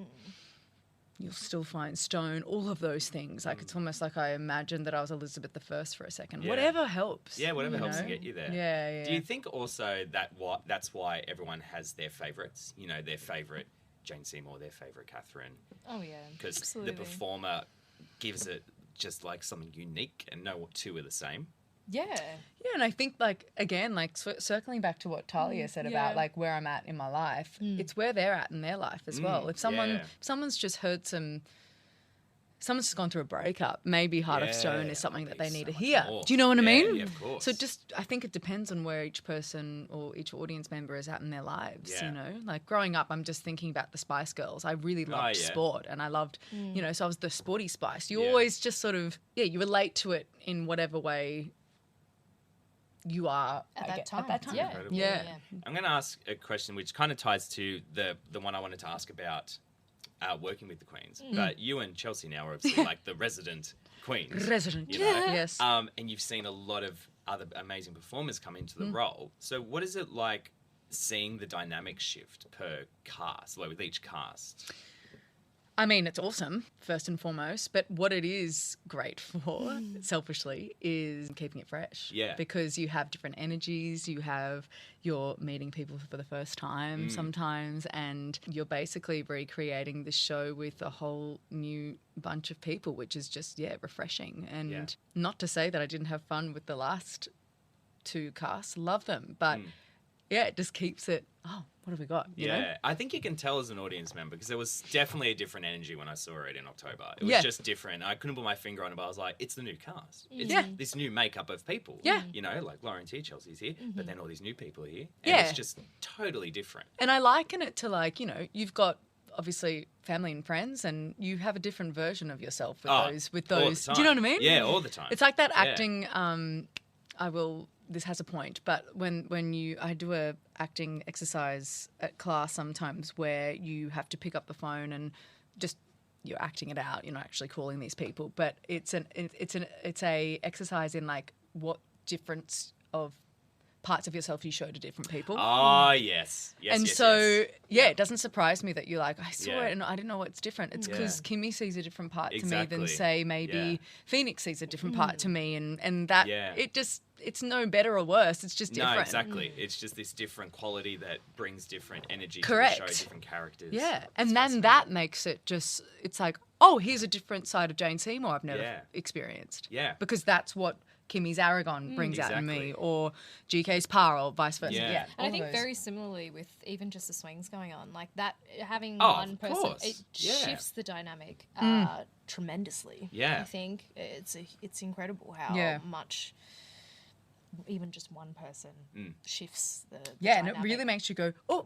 You'll still find stone, all of those things. Like it's almost like I imagined that I was Elizabeth I for a second. Yeah. Whatever helps. Yeah, whatever you helps to know? get you there. Yeah. Do you think also that that's why everyone has their favourites? You know, their favourite Jane Seymour, their favourite Catherine. Oh yeah, Because the absolutely. performer gives it just like something unique, and no two are the same. Yeah. Yeah, and I think like again, like circling back to what Talia said about like where I'm at in my life, it's where they're at in their life as well. If someone's just heard someone's just gone through a breakup, maybe Heart of Stone is something that they need to hear. more. Do you know what I mean? Yeah, of course. So just I think it depends on where each person or each audience member is at in their lives. Yeah. You know, like growing up, I'm just thinking about the Spice Girls. I really loved sport, and I loved you know, so I was the sporty Spice. You always just sort of you relate to it in whatever way you are At that time. Yeah. Incredible. Yeah. I'm going to ask a question which kind of ties to the one I wanted to ask about working with the Queens. But you and Chelsea now are obviously like the resident Queens. Resident. You know? Yes. And you've seen a lot of other amazing performers come into the role. So what is it like seeing the dynamic shift per cast, like with each cast? I mean, it's awesome, first and foremost, but what it is great for, selfishly, is keeping it fresh. Yeah. Because you have different energies, you're meeting people for the first time sometimes, and you're basically recreating the show with a whole new bunch of people, which is just, refreshing. And not to say that I didn't have fun with the last two casts, love them, but it just keeps it, what have we got? You know? I think you can tell as an audience member because there was definitely a different energy when I saw it in October. It was just different. I couldn't put my finger on it, but I was like, it's the new cast. It's this new makeup of people. Yeah. You know, like Lauren's here, Chelsea's here, but then all these new people are here. And it's just totally different. And I liken it to like, you know, you've got obviously family and friends, and you have a different version of yourself with those. All the time. Do you know what I mean? Yeah, all the time. It's like that acting. This has a point, but when I do a acting exercise at class sometimes where you have to pick up the phone and just you're acting it out. You're not actually calling these people, but it's a exercise in like what difference of parts of yourself you show to different people. Oh, yes. And it doesn't surprise me that you're like, I saw it and I didn't know what's different. It's because Kimmy sees a different part to me than, say, maybe Phoenix sees a different part to me. And that, it's no better or worse. It's just different. No, exactly. It's just this different quality that brings different energy Correct. to the show, different characters. Yeah. And then that makes it just, it's like, oh, here's a different side of Jane Seymour I've never experienced. Yeah. Because that's what Kimmy's Aragon brings out in me, or GK's Par, or vice versa. Yeah. Yeah, And I think very similarly with even just the swings going on, like that, having one person, course. it Yeah. shifts the dynamic tremendously. Yeah. I think it's incredible how much even just one person shifts the and dynamic. it really makes you go, oh,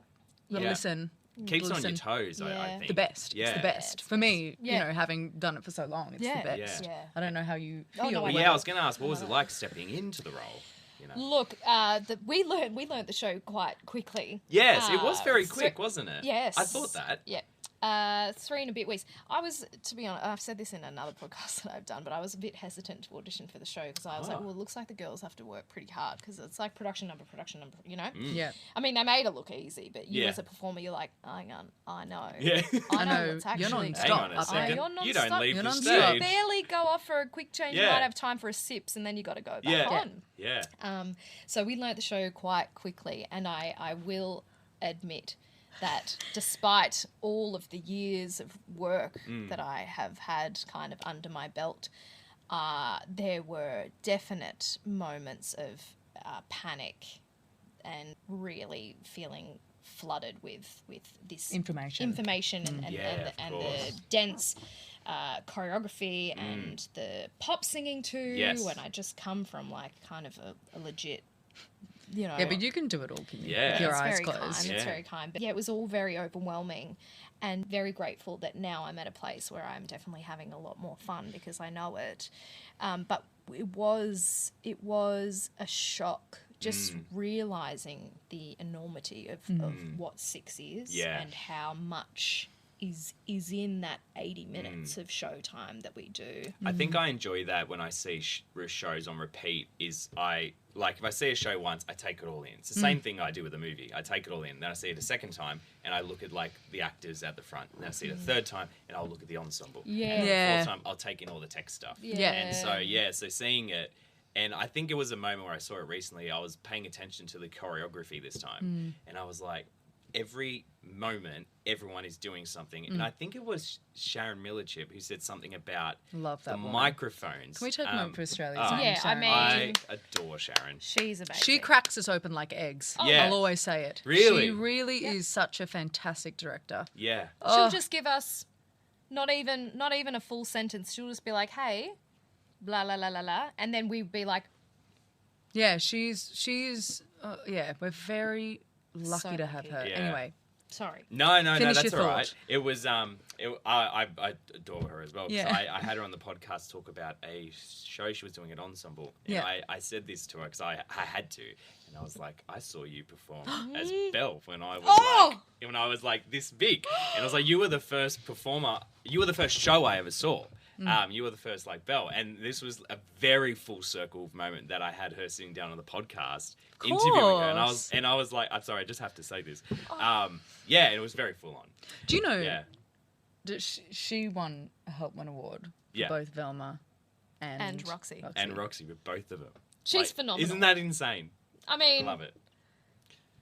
listen. Keeps on your listen. toes, I Yeah. think. The best. Yeah. It's the best. For me, Yeah. you know, having done it for so long, it's the best. Yeah. I don't know how you Oh, feel. no, I Well, know. yeah, I was going to ask, what was it like stepping into the role? You know? Look, we learned the show quite quickly. Yes, it was very so- quick, wasn't it? Yes. I thought that. Yeah. 3 and a bit weeks. I was, to be honest, I've said this in another podcast that I've done, but I was a bit hesitant to audition for the show because I was like, well, it looks like the girls have to work pretty hard because it's like production number, you know? Yeah. I mean, they made it look easy, but you Yeah. as a performer, you're like, hang on, I know. Yeah. I know know, it's you're actually... non-stop. Hang on a up there. second. You're You non-stop. don't leave You're the non-stop. stage. You barely go off for a quick change. Yeah. You might have time for a sips and then you got to go back Yeah. on. Yeah. So we learnt the show quite quickly, and I will admit that despite all of the years of work that I have had kind of under my belt, there were definite moments of panic and really feeling flooded with this Information. and Yeah, of the course. dense choreography and the pop singing too. Yes. And I just come from like kind of a legit, you know. Yeah, but you can do it all, can you? Yeah. With your it's eyes very closed. kind. Yeah. It's very kind. But yeah, it was all very overwhelming, and very grateful that now I'm at a place where I'm definitely having a lot more fun because I know it. But it was a shock just realizing the enormity of what 6 is and how much is in that 80 minutes of showtime that we do. I think I enjoy that when I see shows on repeat. Is if I see a show once, I take it all in. It's the same thing I do with a movie. I take it all in. Then I see it a second time, and I look at like the actors at the front. And then I see it a third time, and I'll look at the ensemble. Yeah. And Yeah. the fourth time, I'll take in all the tech stuff. Yeah. And so seeing it, and I think it was a moment where I saw it recently. I was paying attention to the choreography this time, and I was like, every moment, everyone is doing something. And I think it was Sharon Millichip who said something about Love that the woman. microphones. Can we take a moment for Australia? Yeah, I mean- I adore Sharon. She's amazing. She cracks us open like eggs. Yeah. I'll always say it. Really? She really is such a fantastic director. Yeah. She'll just give us not even a full sentence. She'll just be like, "Hey, blah la la la la," and then we'd be like, Yeah, she's we're very lucky So to have lucky. her. Yeah. Anyway, "Sorry." No, Finish that's your all right. thought. It was I adore her as well. 'Cause Yeah. I had her on the podcast talk about a show she was doing at Ensemble. And Yeah. I said this to her because I had to, and I was like, I saw you perform as Belle when I was like this big, and I was like, you were the first performer, you were the first show I ever saw. You were the first like Belle, and this was a very full circle moment that I had her sitting down on the podcast interviewing her, and I was like, I'm sorry, I just have to say this. And it was very full on. do you know Yeah. that she won a Helpman Award for Yeah. both Velma and Roxy. And Roxy with both of them. She's phenomenal. Isn't that insane? I I mean, love it.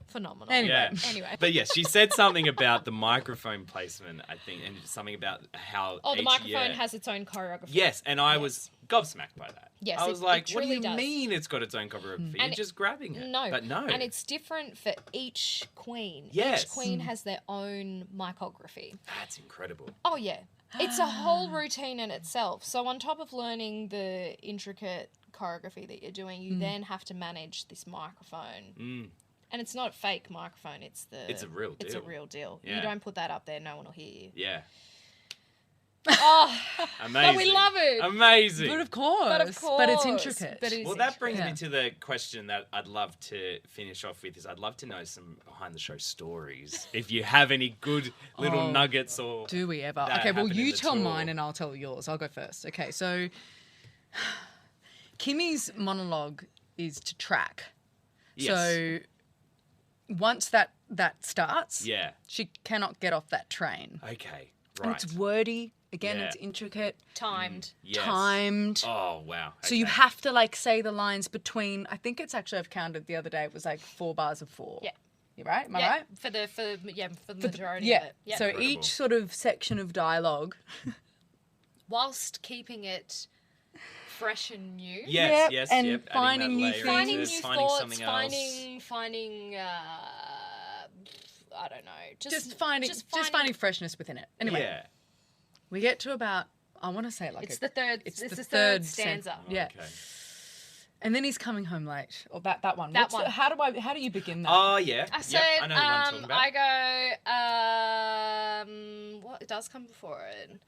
phenomenal. Anyway. Yeah. Anyway. But yes, she said something about the microphone placement, I think, and something about how Oh, the each microphone year- has its own choreography. Yes, and I was gobsmacked by that. Yes, I was it like, what do truly you does. mean it's got its own choreography? You're And just grabbing it. No. But no. And it's different for each queen. Yes. Each queen has their own micography. That's incredible. Oh, yeah. It's a whole routine in itself. So on top of learning the intricate choreography that you're doing, you then have to manage this microphone. And it's not a fake microphone. It's It's a real It's a deal. real deal. Yeah. You don't put that up there, no one will hear you. Yeah. Oh, Amazing. but we love it. Amazing. But of course. But of course. But it's intricate. But it is Well, that brings Yeah. me to the question that I'd love to finish off with is I'd love to know some behind the show stories. If you have any good little nuggets or Do we ever? that Okay, well, happened in you the tell tour. mine and I'll tell yours. I'll go first. Okay, so Kimmy's monologue is to track. Yes. So once that starts, Yeah. she cannot get off that train. Okay. And Right. it's wordy. Again, Yeah. it's intricate, Timed. Yes. timed. Oh, wow. So you Okay. have to like say the lines between. I think it's actually I've counted the other day. It was like 4 bars of 4. Yeah. You right? Am I Yeah, right? for the majority Yeah. of it. Yeah. So Incredible. each sort of section of dialogue. Whilst keeping it fresh and new. Yes, Yep, yes, and yep. Adding finding that new layer things. into Finding it, new finding thoughts, something else. finding I don't know. Just finding freshness within it. Anyway, Yeah. we get to about. I want to say like It's the third. It's the the third sen- stanza. Yeah. Okay. And then he's coming home late. Or that one. That one. How do you begin that? Oh, yeah. I Yep, said, I know the one you're talking about. I go, what? It does come before it.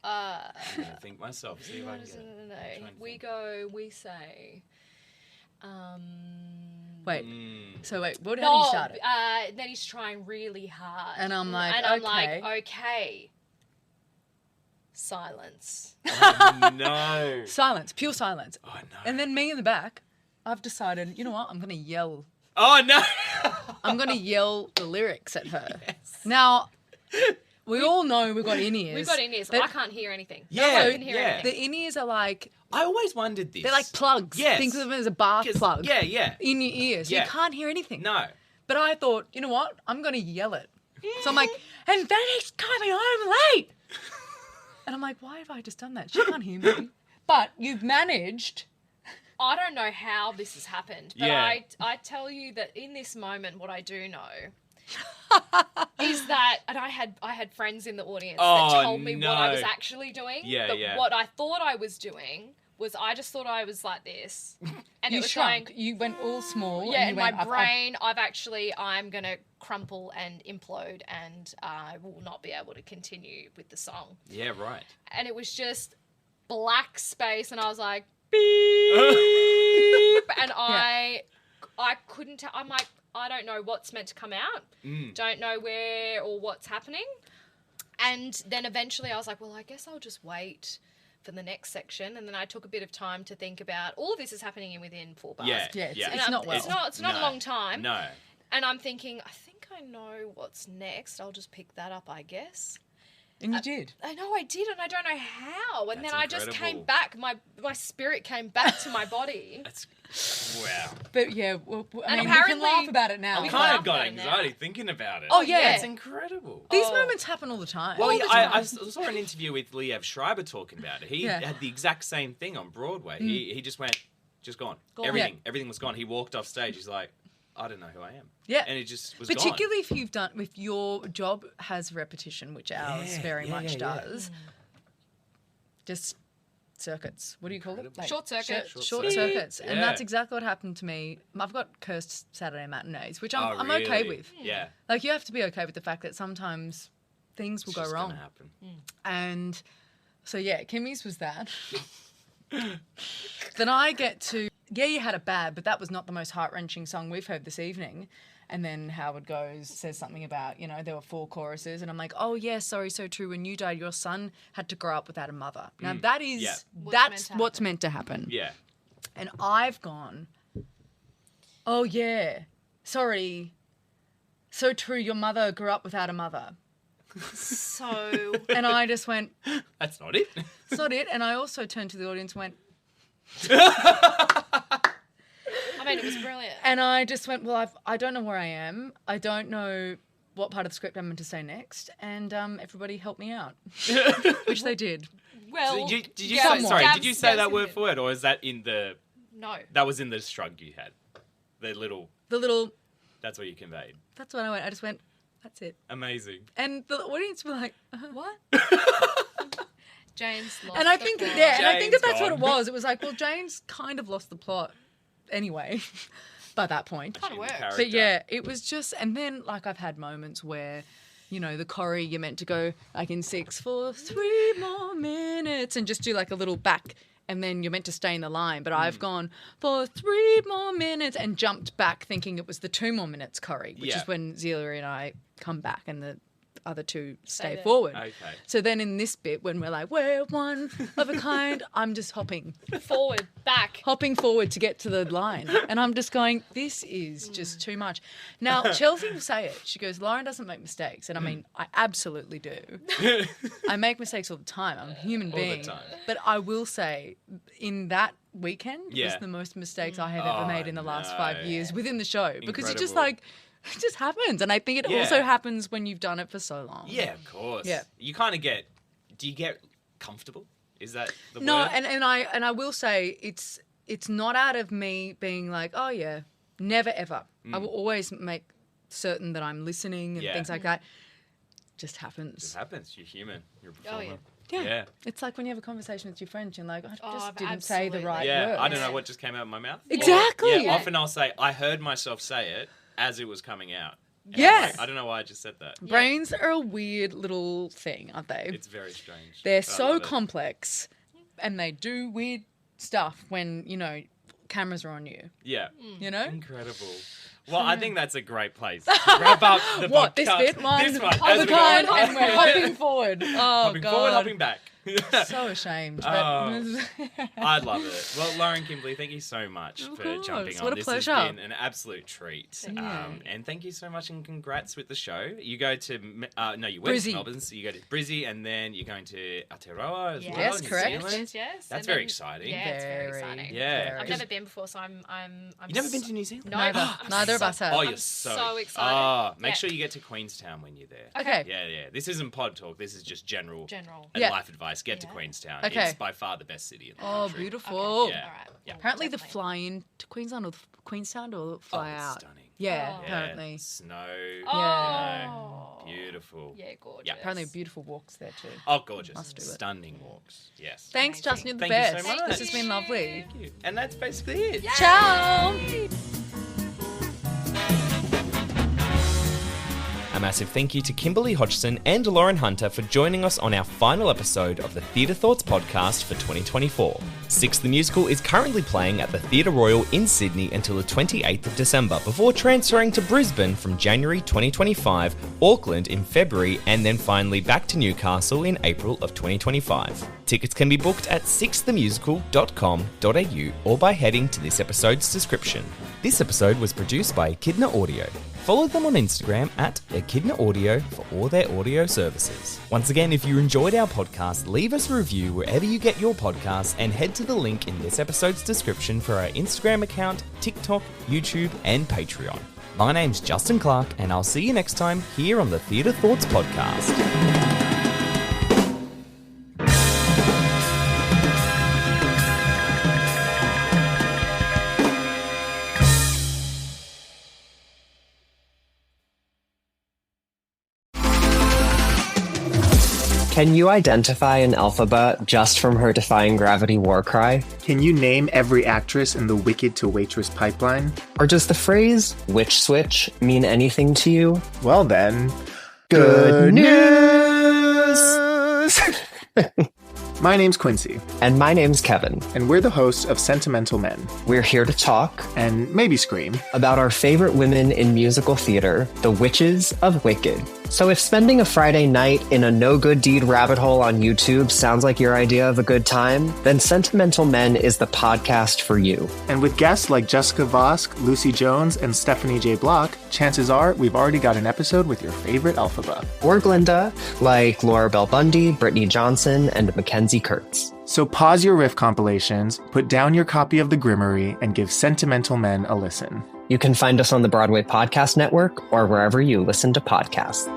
I'm going to think myself. See if I can get it. No. Try and We think. go, we say, Wait. Mm. So wait. How do no, you start it? then he's trying really hard. And I'm like, like, okay. Silence. Oh, no. Silence. Pure silence. Oh, no. And then me in the back. I've decided. You know what? I'm going to yell. Oh, no. I'm going to yell the lyrics at her. Now, we all know we've got in-ears. We've got in-ears. But I can't hear anything. Yeah, No one can hear yeah. anything. the in-ears are like, I always wondered this. they're like plugs. Yes. Think of them as a bath 'Cause- plug. Yeah, yeah. In your ears. Yeah. You can't hear anything. No. But I thought, you know what? I'm going to yell it. So I'm like, and then he's coming home late. And I'm like, why have I just done that? She can't hear me. But you've managed. I don't know how this has happened, but Yeah. I tell you that in this moment, what I do know is that, and I had friends in the audience Oh, that told me no. what I was actually doing. Yeah, but yeah. what I thought I was doing was I just thought I was like this. And You it was shrunk. going, You went all small. yeah, and in you my went up. brain, I'm going to crumple and implode and I will not be able to continue with the song. Yeah, right. And it was just black space and I was like, beep. And I couldn't tell. I'm like, I don't know what's meant to come out. Don't know where or what's happening. And then eventually I was like, well, I guess I'll just wait for the next section. And then I took a bit of time to think about all of this is happening within 4 bars. Yeah, Yeah, yeah. it's not well. It's not a long time. No. And I'm thinking, I think I know what's next. I'll just pick that up, I guess. And you did. I know I did, and I don't know how. And That's then I just came incredible. back. My spirit came back to my body. That's wow. But yeah, I mean, we can apparently- laugh about it now. I We kind laugh of got about it now. anxiety thinking about it. Oh, yeah. That's incredible. These Oh. moments happen all the time. Well, All the I time. saw an interview with Liev Schreiber talking about it. He Yeah. had the exact same thing on Broadway. He just went, just gone. Gone. Everything was gone. He walked off stage. He's like, I don't know who I am. Yeah. And it just was Particularly if your job has repetition, which ours Yeah, very yeah, much yeah, yeah. does. Just circuits. What do you call it? Short circuit. Short circuits. And Yeah. that's exactly what happened to me. I've got cursed Saturday matinees, which gone. I'm okay really? with. Yeah. Like, you have to be okay with the fact that sometimes things will It's go just wrong. gonna happen. And so, yeah, Kimmy's was that. Then I get to, yeah, you had it bad, but that was not the most heart-wrenching song we've heard this evening. And then Howard says something about, there were 4 choruses. And I'm like, oh, yeah, sorry, so true. When you died, your son had to grow up without a mother. Now, that is, Yeah. that's what's meant to happen. Yeah. And I've gone, oh, yeah, sorry, so true, your mother grew up without a mother. So And I just went, That's not it. it's not it. And I also turned to the audience and went, I mean, it was brilliant. and I just went, well, I don't know where I am. I don't know what part of the script I'm meant to say next. And everybody help me out, which they did. Well, Did you Gabs- say, sorry, did you Gabs- say that Gabs word did. for word, or is that in the, No. that was in the shrug you had? The little, The little, that's what you conveyed. that's what I went. I just went, that's it. Amazing. And the audience were like, What? Jane's lost and I the think plot. that, yeah, and I think that Jane's that's what it gone. was. It was like, well, Jane's kind of lost the plot anyway by that point. Kinda works. But yeah, it was just, and then like I've had moments where, the choreo, you're meant to go like in 6 for 3 more minutes and just do like a little back, and then you're meant to stay in the line. But I've gone for 3 more minutes and jumped back thinking it was the 2 more minutes choreo, which Yeah. is when Zelia and I come back and the other 2 stay there. forward. Okay. So then in this bit, when we're like, we're one of a kind, I'm just hopping Forward, back. forward to get to the line. And I'm just going, this is just too much. Now, Chelsea will say it. She goes, Loren doesn't make mistakes. And I mean, I absolutely do. I make mistakes all the time. I'm a human the being. time. But I will say, in that weekend was Yeah. the most mistakes I have ever Oh, made in the last no. 5 years within the show. Because you're just Incredible. like, it just happens. And I think it Yeah. also happens when you've done it for so long. Yeah, of course. Yeah. You kind of do you get comfortable? Is that the No, word? and I will say it's not out of me being like, oh yeah, never ever. I will always make certain that I'm listening and Yeah. things like that. Just happens. It happens. You're human. You're a Oh, performer. yeah. Yeah. Yeah. It's like when you have a conversation with your friends, you're like, I Oh, just I've didn't say the absolutely- right Yeah, words. I don't know what just came out of my mouth. Exactly. Yeah, often I'll say, I heard myself say it as it was coming out. And I'm Yes. like, I don't know why I just said that. Brains are a weird little thing, aren't they? It's very strange. They're but I so love it. complex and they do weird stuff when, cameras are on you. Yeah. You know? Incredible. Well, I think that's a great place to wrap up the What, this podcast. bit? This one. Of as the we go kind, on. and we're hopping forward. Oh, Hopping God. forward, hopping back. So ashamed. But I love it. Well, Loren, Kimberley, thank you so much Of for course. jumping on. What a This pleasure. has been an absolute treat. Yeah. And thank you so much and congrats with the show. You go to, you went Brizzy. to Melbourne, so you go to Brizzy and then you're going to Aotearoa as well. Yes, New correct. Zealand. Yes. That's And very then- exciting. Yeah, it's very Very. exciting. Yeah. I've never been before, so I'm You've never been to New Zealand? No, Neither of us have. Oh, I'm you're so excited. Oh, make Yeah. sure you get to Queenstown when you're there. Okay. Yeah. This isn't pod talk. This is just general and Yeah. life advice. Get to Yeah. Queenstown. Okay. It's by far the best city in the Oh, country. beautiful. Okay. Yeah. All right. Yeah. Apparently the Definitely. fly in to Queensland or fly Oh, it's out. stunning. Yeah, Oh. apparently. Snow. Oh. Beautiful. Yeah, gorgeous. Yeah. Apparently beautiful walks there too. Oh, gorgeous. Must do it. Stunning walks. Yes. Thanks, Amazing. Justin. You're the Thank you best. so much. This has been lovely. Thank you. And that's basically it. Ciao. A massive thank you to Kimberley Hodgson and Loren Hunter for joining us on our final episode of the Theatre Thoughts podcast for 2024. Six the Musical is currently playing at the Theatre Royal in Sydney until the 28th of December, before transferring to Brisbane from January 2025, Auckland in February, and then finally back to Newcastle in April of 2025. Tickets can be booked at sixthemusical.com.au or by heading to this episode's description. This episode was produced by Echidna Audio. Follow them on Instagram at Echidna Audio for all their audio services. Once again, if you enjoyed our podcast, leave us a review wherever you get your podcasts and head to the link in this episode's description for our Instagram account, TikTok, YouTube, and Patreon. My name's Justin Clark, and I'll see you next time here on the Theatre Thoughts podcast. Can you identify an Elphaba just from her defying gravity war cry? Can you name every actress in the Wicked to Waitress pipeline? Or does the phrase witch switch mean anything to you? Well then, Good news! My name's Quincy, And my name's Kevin. and we're the hosts of Sentimental Men, We're here to talk and maybe scream. about our favorite women in musical theater, the witches of Wicked. So if spending a Friday night in a no-good deed rabbit hole on YouTube sounds like your idea of a good time, then Sentimental Men is the podcast for you. And with guests like Jessica Vosk, Lucy Jones, and Stephanie J. Block, chances are we've already got an episode with your favorite Elphaba. Or Glinda, like Laura Bell Bundy, Brittany Johnson, and Mackenzie Kurtz. So pause your riff compilations, put down your copy of The Grimmery, and give Sentimental Men a listen. You can find us on the Broadway Podcast Network or wherever you listen to podcasts.